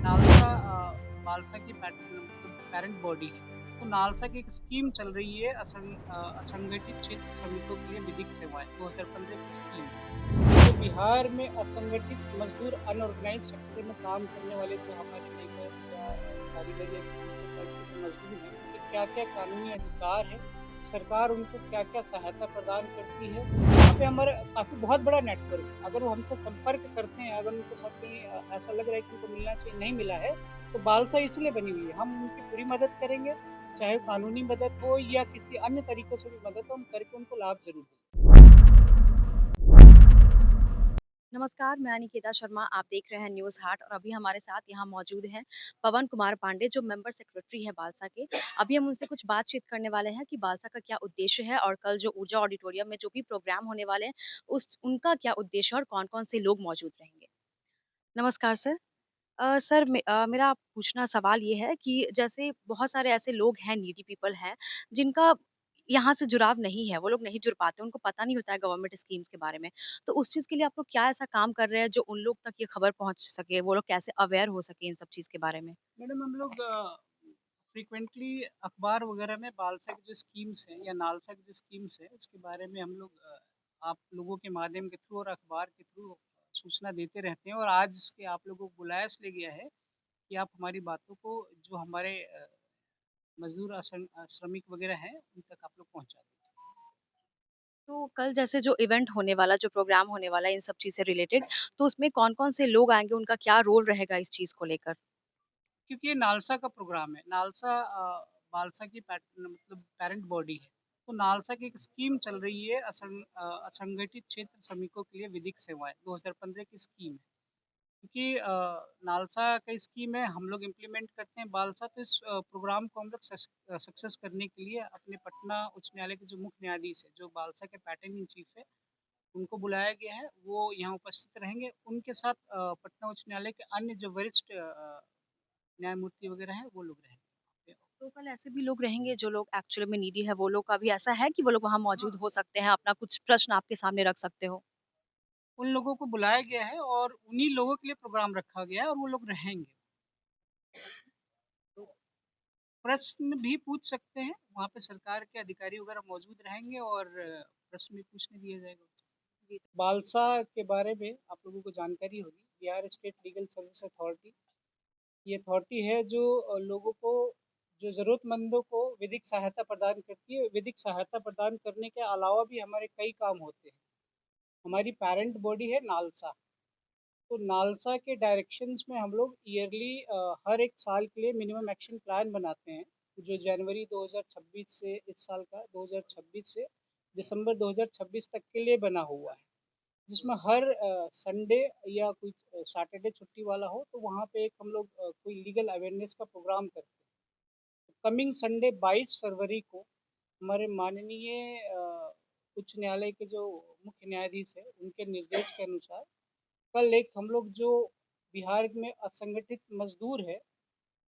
NALSA NALSA की मतलब parent body है। तो नालसा की एक स्कीम चल रही है असंगठित क्षेत्र श्रमिकों के लिए विधिक सेवाएँ 2015 की स्कीम है। तो बिहार में असंगठित मज़दूर अनऑर्गेनाइज़ सेक्टर में काम करने वाले जो हमारे लेबर या कारीगर या दूसरे टाइप के जो मज़दूर हैं, उनके क्या-क्या कानूनी अधिकार हैं, सरकार उनको क्या-क्या सहायता प्रदान करती है। यहाँ पे हमारा काफ़ी बहुत बड़ा नेटवर्क है। अगर वो हमसे संपर्क करते हैं, अगर उनके साथ कहीं ऐसा लग रहा है कि उनको मिलना चाहिए, नहीं मिला है, तो बालसा इसलिए बनी हुई है। हम उनकी पूरी मदद करेंगे, चाहे कानूनी मदद हो या किसी अन्य तरीकों से भी मदद हो, हम करके उनको लाभ ज़रूर देंगे। नमस्कार, मैं अनिकेता शर्मा, आप देख रहे हैं न्यूज़ हाट और अभी हमारे साथ यहाँ मौजूद हैं पवन कुमार पांडे जो मेंबर सेक्रेटरी हैं बालसा के। अभी हम उनसे कुछ बातचीत करने वाले हैं कि बालसा का क्या उद्देश्य है और कल जो ऊर्जा ऑडिटोरियम में जो भी प्रोग्राम होने वाले हैं, उस उनका क्या उद्देश्य है और कौन-कौन से लोग मौजूद रहेंगे? नमस्कार सर। सर मेरा पूछना सवाल ये है कि जैसे बहुत सारे ऐसे लोग हैं नीडी पीपल हैं, जिनका यहाँ से जुड़ाव नहीं है, वो लोग नहीं जुड़ पाते, उनको पता नहीं होता है गवर्नमेंट स्कीम्स के बारे में। तो उस चीज़ के लिए आप लोग क्या ऐसा काम कर रहे हैं जो उन लोग तक ये खबर पहुँच सके, वो लोग कैसे अवेयर हो सके इन सब चीज़ के बारे में? मैडम हम लोग फ्रीक्वेंटली अखबार वगैरह में बालसा की जो स्कीम्स हैं या नालसा की जो स्कीम्स है उसके बारे में हम लोग आप लोगों के माध्यम के थ्रू और अखबार के थ्रू सूचना देते रहते हैं और आज इसके आप लोगों को बुलाया इसलिए गया है कि आप हमारी बातों को जो हमारे मज़दूर श्रमिक वगैरह हैं उन तक आप लोग पहुँचा दीजिए। तो कल जैसे जो इवेंट होने वाला, जो प्रोग्राम होने वाला है इन सब चीज़ से रिलेटेड, तो उसमें कौन-कौन से लोग आएँगे, उनका क्या रोल रहेगा इस चीज़ को लेकर? क्योंकि ये नालसा का प्रोग्राम है। नालसा बालसा की मतलब पेरेंट बॉडी है। तो नालसा की एक स्कीम चल रही है असंगठित क्षेत्र श्रमिकों के लिए विधिक सेवाएँ 2015 की स्कीम है। क्योंकि नालसा का स्कीम है, हम लोग इम्प्लीमेंट करते हैं बालसा तो इस प्रोग्राम को हम लोग सक्सेस करने के लिए अपने पटना उच्च न्यायालय के जो मुख्य न्यायाधीश है, जो बालसा के पैटर्न इन चीफ है, उनको बुलाया गया है। वो यहाँ उपस्थित रहेंगे। उनके साथ पटना उच्च न्यायालय के अन्य जो वरिष्ठ न्यायमूर्ति वगैरह हैं, वो लोग रहेंगे। तो कल ऐसे भी लोग रहेंगे जो लोग एक्चुअली में नीडी है, वो लोग का भी ऐसा है कि वो लोग वहाँ हाँ, मौजूद हो सकते हैं, अपना कुछ प्रश्न आपके सामने रख सकते हो? उन लोगों को बुलाया गया है और उन्हीं लोगों के लिए प्रोग्राम रखा गया है और वो लोग रहेंगे। तो प्रश्न भी पूछ सकते हैं, वहाँ पे सरकार के अधिकारी वगैरह मौजूद रहेंगे और प्रश्न भी पूछने दिया जाएगा उनसे। जी। बालसा के बारे में आप लोगों को जानकारी होगी, Bihar state legal service authority, ये अथॉरिटी है जो लोगों को जो ज़रूरतमंदों को विधिक सहायता प्रदान करती है। विधिक सहायता प्रदान करने के अलावा भी हमारे कई काम होते हैं। हमारी पेरेंट बॉडी है नालसा। तो नालसा के डायरेक्शंस में हम लोग ईयरली हर एक साल के लिए मिनिमम एक्शन प्लान बनाते हैं, जो जनवरी 2026 से इस साल का 2026 से दिसंबर 2026 तक के लिए बना हुआ है, जिसमें हर संडे या कोई सैटरडे छुट्टी वाला हो तो वहाँ पे एक हम लोग कोई लीगल अवेयरनेस का प्रोग्राम करते हैं। कमिंग संडे 22 फरवरी को हमारे माननीय उच्च न्यायालय के जो मुख्य न्यायाधीश हैं, उनके निर्देश के अनुसार कल एक हम लोग जो बिहार में असंगठित मजदूर है,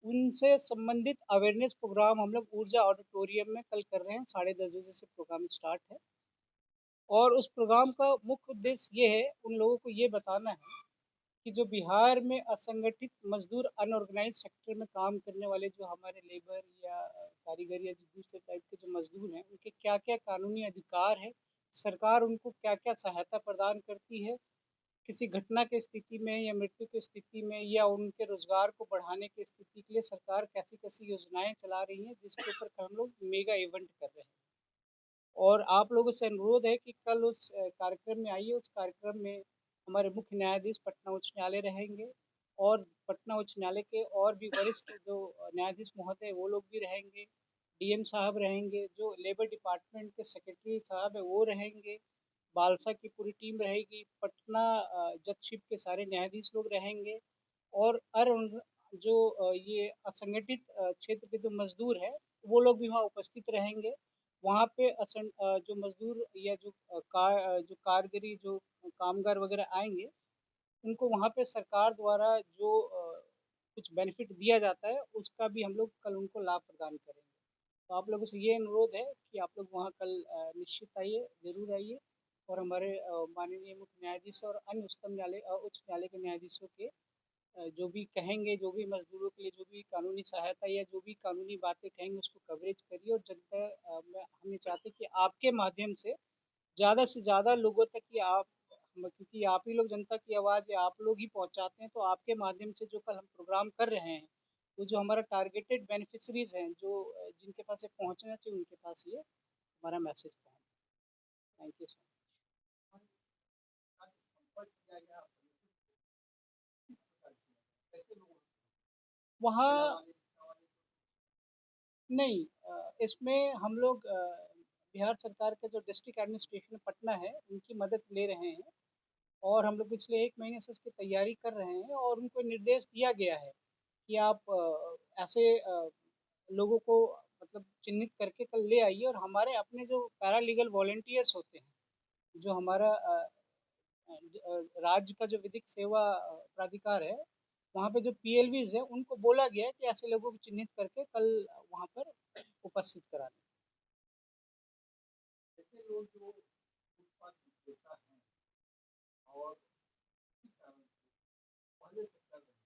उनसे संबंधित अवेयरनेस प्रोग्राम हम लोग ऊर्जा ऑडिटोरियम में कल कर रहे हैं। 10:30 बजे से प्रोग्राम स्टार्ट है और उस प्रोग्राम का मुख्य उद्देश्य ये है, उन लोगों को ये बताना है कि जो बिहार में असंगठित मजदूर अनऑर्गेनाइज सेक्टर में काम करने वाले जो हमारे लेबर या कारीगर या जो दूसरे टाइप के जो मजदूर हैं, उनके क्या-क्या कानूनी अधिकार हैं, सरकार उनको क्या-क्या सहायता प्रदान करती है, किसी घटना की स्थिति में या मृत्यु की स्थिति में या उनके रोजगार को बढ़ाने की स्थिति के लिए सरकार कैसी-कैसी योजनाएँ चला रही हैं, जिसके ऊपर हम लोग मेगा इवेंट कर रहे हैं। और आप लोगों से अनुरोध है कि कल उस कार्यक्रम में आइए, उस कार्यक्रम में हमारे मुख्य न्यायाधीश पटना उच्च न्यायालय रहेंगे और पटना उच्च न्यायालय के और भी वरिष्ठ जो न्यायाधीश महोदय वो लोग भी रहेंगे, डीएम साहब रहेंगे, जो लेबर डिपार्टमेंट के सेक्रेटरी साहब है वो रहेंगे, बालसा की पूरी टीम रहेगी, पटना जजशिप के सारे न्यायाधीश लोग रहेंगे और जो ये असंगठित क्षेत्र के जो मजदूर हैं, वो लोग भी वहाँ उपस्थित रहेंगे। वहाँ पे जो मजदूर या जो कारीगरी जो कामगार वगैरह आएँगे, उनको वहाँ पे सरकार द्वारा जो कुछ बेनिफिट दिया जाता है, उसका भी हम लोग कल उनको लाभ प्रदान करेंगे। तो आप लोगों से ये अनुरोध है कि आप लोग वहाँ कल निश्चित आइए, ज़रूर आइए और हमारे माननीय मुख्य न्यायाधीश और अन्य उच्च न्यायालय के न्यायाधीशों के जो भी कहेंगे, जो भी मज़दूरों के लिए जो भी कानूनी सहायता या जो भी कानूनी बातें कहेंगे उसको कवरेज करिए और जनता में हम ये चाहते हैं कि आपके माध्यम से ज़्यादा लोगों तक कि आप क्योंकि आप ही लोग जनता की आवाज़ है, आप लोग ही पहुँचाते हैं, तो आपके माध्यम से जो कल हम प्रोग्राम कर रहे हैं, वो जो हमारा टारगेटेड बेनिफिशरीज़ हैं, जो जिनके पास ये पहुँचना चाहिए, उनके पास ये हमारा मैसेज पहुँचे। Thank you so much. वहाँ नहीं इसमें हम लोग बिहार सरकार का जो डिस्ट्रिक्ट एडमिनिस्ट्रेशन पटना है, उनकी मदद ले रहे हैं और हम लोग पिछले 1 महीने से इसकी तैयारी कर रहे हैं और उनको निर्देश दिया गया है कि आप ऐसे लोगों को मतलब चिन्हित करके कल ले आइए और हमारे अपने जो पैरालीगल वॉलंटियर्स होते हैं, जो हमारा राज्य का जो विधिक सेवा प्राधिकार है, वहाँ पे जो पीएलवीज है, उनको बोला गया है कि ऐसे लोगों को चिन्हित करके कल वहाँ पर उपस्थित कराने। ऐसे लोग जो उत्पाद देता है और इसी कारण से पहले से कर रहे हैं,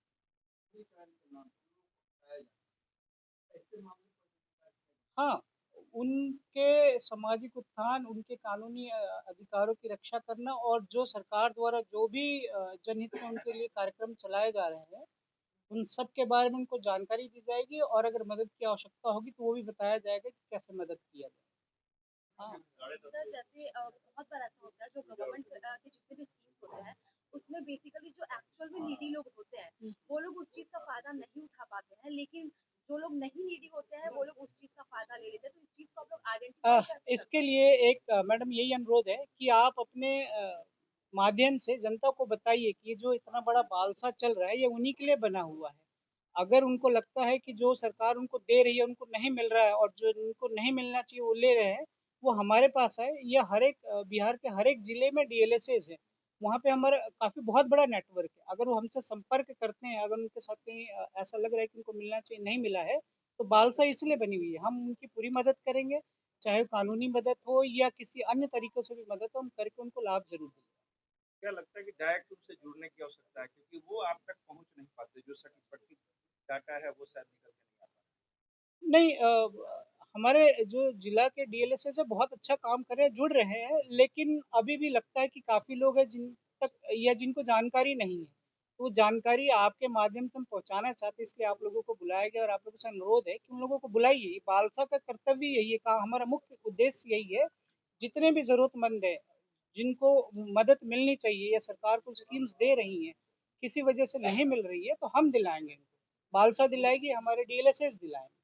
इसी कारण के नाम से लोगों को बताया जाता है। ऐसे मामले पर हाँ, उनके सामाजिक उत्थान, उनके कानूनी अधिकारों की रक्षा करना और जो सरकार द्वारा जो भी जनहित में उनके लिए कार्यक्रम चलाए जा रहे हैं, उन सब के बारे में उनको जानकारी दी जाएगी और अगर मदद की आवश्यकता होगी तो वो भी बताया जाएगा कि कैसे मदद किया जाए। हाँ। सर जैसे बहुत बार ऐसा होता है जो गवर्नमेंट के जितने भी स्कीम्स होते हैं उसमें बेसिकली जो एक्चुअल में नीडी लोग होते हैं वो लोग उस चीज का फायदा नहीं उठा पाते हैं, लेकिन जो लोग नहीं नीडी होते हैं वो लोग उस चीज का फायदा ले लेते हैं, तो इस चीज को आप लोग आइडेंटिफाई कैसे इसके करते हैं? लिए एक मैडम यही अनुरोध है कि आप अपने माध्यम से जनता को बताइए कि ये जो इतना बड़ा बालसा चल रहा है ये उन्हीं के लिए बना हुआ है। अगर उनको लगता है कि जो सरकार उनको दे रही है उनको नहीं मिल रहा है और जो उनको नहीं मिलना चाहिए वो ले रहे हैं, वो हमारे पास है। ये हर एक बिहार के हर एक जिले में डीएलएसएस है। वहाँ पे हमारा काफ़ी बहुत बड़ा नेटवर्क है। अगर वो हमसे संपर्क करते हैं, अगर उनके साथ कहीं ऐसा लग रहा है कि उनको मिलना चाहिए, नहीं मिला है, तो बालसा इसलिए बनी हुई है। हम उनकी पूरी मदद करेंगे, चाहे कानूनी मदद हो या किसी अन्य तरीकों से भी मदद हो, हम करके उनको लाभ ज़रूर देंगे। क्या लगता है कि डायरेक्ट रूप से जुड़ने की आवश्यकता है क्योंकि वो आप तक पहुंच नहीं पाते, जो सटीक डाटा है वो शायद निकल के नहीं आता। नहीं हमारे जो जिला के डीएलएसए से बहुत अच्छा काम कर रहे हैं, जुड़ रहे हैं, लेकिन अभी भी लगता है कि काफ़ी लोग हैं जिन तक या जिनको जानकारी नहीं है। तो जानकारी आपके माध्यम से हम पहुँचाना चाहते हैं, इसलिए आप लोगों को बुलाया गया और आप लोगों से अनुरोध है कि उन लोगों को बुलाइए। बालसा का कर्तव्य यही है, का हमारा मुख्य उद्देश्य यही है, जितने भी ज़रूरतमंद हैं, जिनको मदद मिलनी चाहिए या सरकार को स्कीम्स दे रही हैं, किसी वजह से नहीं मिल रही है, तो हम दिलाएँगे। बालसा दिलाएगी, हमारे डीएलएसएस दिलाएँगे।